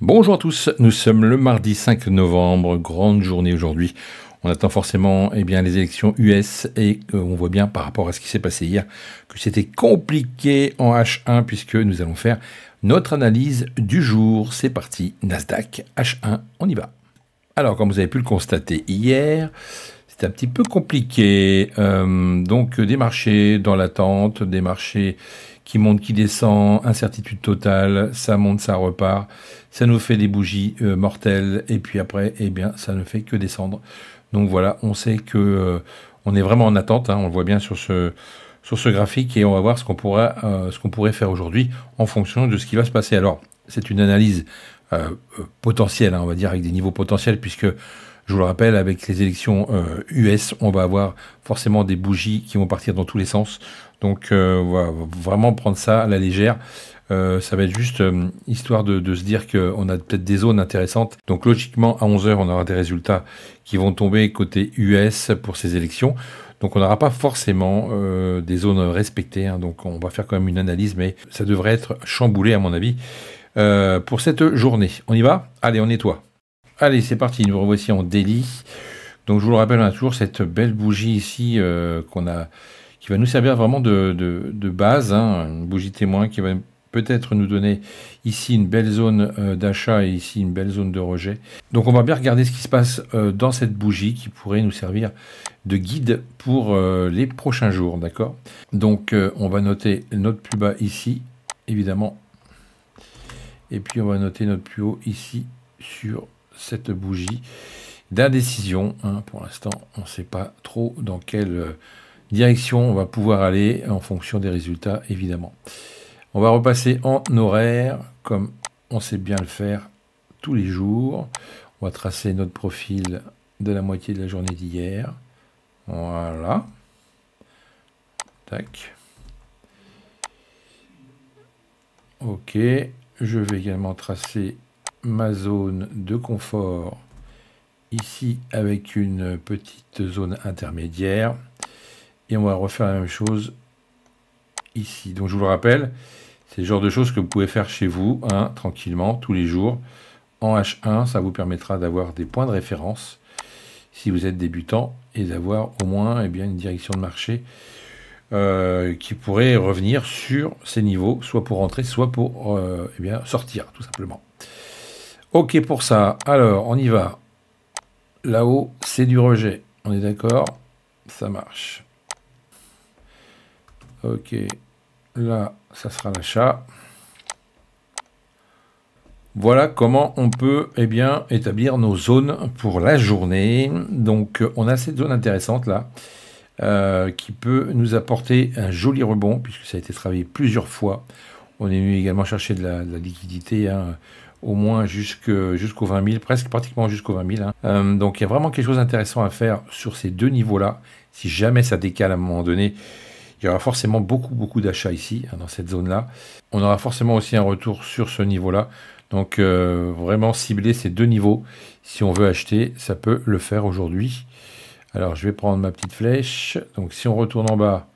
Bonjour à tous, nous sommes le mardi 5 novembre, grande journée aujourd'hui. On attend forcément les élections US et on voit bien par rapport à ce qui s'est passé hier que c'était compliqué en H1 puisque nous allons faire notre analyse du jour. C'est parti, Nasdaq H1, on y va. Alors comme vous avez pu le constater hier, c'était un petit peu compliqué. Donc des marchés dans l'attente, des marchés qui monte, qui descend, incertitude totale, ça monte, ça repart, ça nous fait des bougies mortelles, et puis après, ça ne fait que descendre. Donc voilà, on sait que on est vraiment en attente, on le voit bien sur ce graphique, et on va voir ce qu'on pourrait faire aujourd'hui en fonction de ce qui va se passer. Alors, c'est une analyse potentielle, on va dire, avec des niveaux potentiels, puisque, je vous le rappelle, avec les élections US, on va avoir forcément des bougies qui vont partir dans tous les sens. Donc, on va vraiment prendre ça à la légère. Ça va être juste histoire de se dire qu'on a peut-être des zones intéressantes. Donc, logiquement, à 11 h, on aura des résultats qui vont tomber côté US pour ces élections. Donc, on n'aura pas forcément des zones respectées. Donc, on va faire quand même une analyse, mais ça devrait être chamboulé, à mon avis, pour cette journée. On y va? Allez, on nettoie. Allez, c'est parti. Nous revoici en daily. Donc, je vous le rappelle, on a toujours cette belle bougie ici qui va nous servir vraiment de base, une bougie témoin qui va peut-être nous donner ici une belle zone d'achat et ici une belle zone de rejet. Donc on va bien regarder ce qui se passe dans cette bougie qui pourrait nous servir de guide pour les prochains jours, d'accord? Donc on va noter notre plus bas ici, évidemment, et puis on va noter notre plus haut ici sur cette bougie d'indécision. Pour l'instant, on ne sait pas trop dans quelle direction on va pouvoir aller en fonction des résultats, évidemment. On va repasser en horaire, comme on sait bien le faire tous les jours. On va tracer notre profil de la moitié de la journée d'hier. Voilà. Tac. Ok. Je vais également tracer ma zone de confort ici avec une petite zone intermédiaire. Et on va refaire la même chose ici. Donc je vous le rappelle, c'est le genre de choses que vous pouvez faire chez vous, tranquillement, tous les jours. En H1, ça vous permettra d'avoir des points de référence si vous êtes débutant et d'avoir au moins une direction de marché qui pourrait revenir sur ces niveaux, soit pour rentrer, soit pour sortir, tout simplement. Ok pour ça. Alors, on y va. Là-haut, c'est du rejet. On est d'accord? Ça marche. Ok, là, ça sera l'achat. Voilà comment on peut établir nos zones pour la journée. Donc, on a cette zone intéressante là, qui peut nous apporter un joli rebond, puisque ça a été travaillé plusieurs fois. On est venu également chercher de la liquidité, au moins jusqu'aux 20 000, pratiquement jusqu'aux 20 000. Donc, il y a vraiment quelque chose d'intéressant à faire sur ces deux niveaux-là. Si jamais ça décale à un moment donné, il y aura forcément beaucoup d'achats ici, dans cette zone-là. On aura forcément aussi un retour sur ce niveau-là. Donc, vraiment cibler ces deux niveaux. Si on veut acheter, ça peut le faire aujourd'hui. Alors, je vais prendre ma petite flèche. Donc, si on retourne en bas,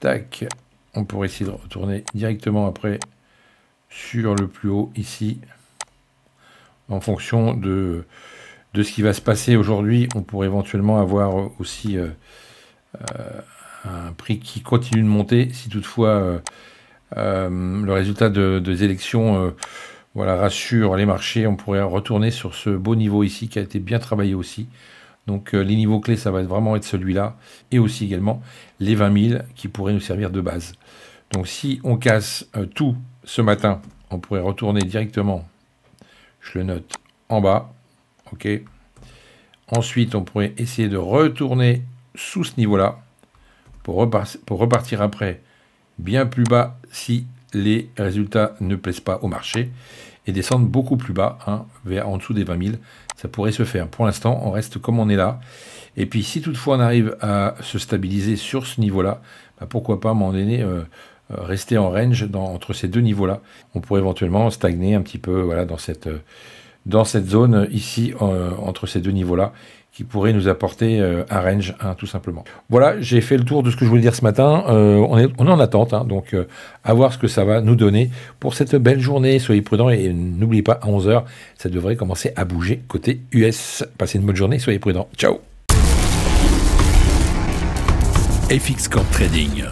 tac, on pourrait essayer de retourner directement après sur le plus haut ici. En fonction de ce qui va se passer aujourd'hui, on pourrait éventuellement avoir aussi un prix qui continue de monter, si toutefois le résultat des élections rassure les marchés. On pourrait retourner sur ce beau niveau ici qui a été bien travaillé aussi. Donc les niveaux clés, ça va vraiment être celui-là, et aussi également les 20 000 qui pourraient nous servir de base. Donc si on casse tout ce matin, on pourrait retourner directement, je le note, en bas. Ok. Ensuite, on pourrait essayer de retourner sous ce niveau-là, pour repartir après bien plus bas si les résultats ne plaisent pas au marché, et descendre beaucoup plus bas, vers en dessous des 20 000, ça pourrait se faire. Pour l'instant, on reste comme on est là. Et puis, si toutefois on arrive à se stabiliser sur ce niveau-là, pourquoi pas, à un moment donné, rester en range entre ces deux niveaux-là. On pourrait éventuellement stagner un petit peu dans cette zone ici, entre ces deux niveaux-là, qui pourrait nous apporter un range, hein, tout simplement. Voilà, j'ai fait le tour de ce que je voulais dire ce matin. On est en attente, hein, donc à voir ce que ça va nous donner pour cette belle journée. Soyez prudents et n'oubliez pas, à 11 h, ça devrait commencer à bouger côté US. Passez une bonne journée, soyez prudents. Ciao. FX Corp Trading.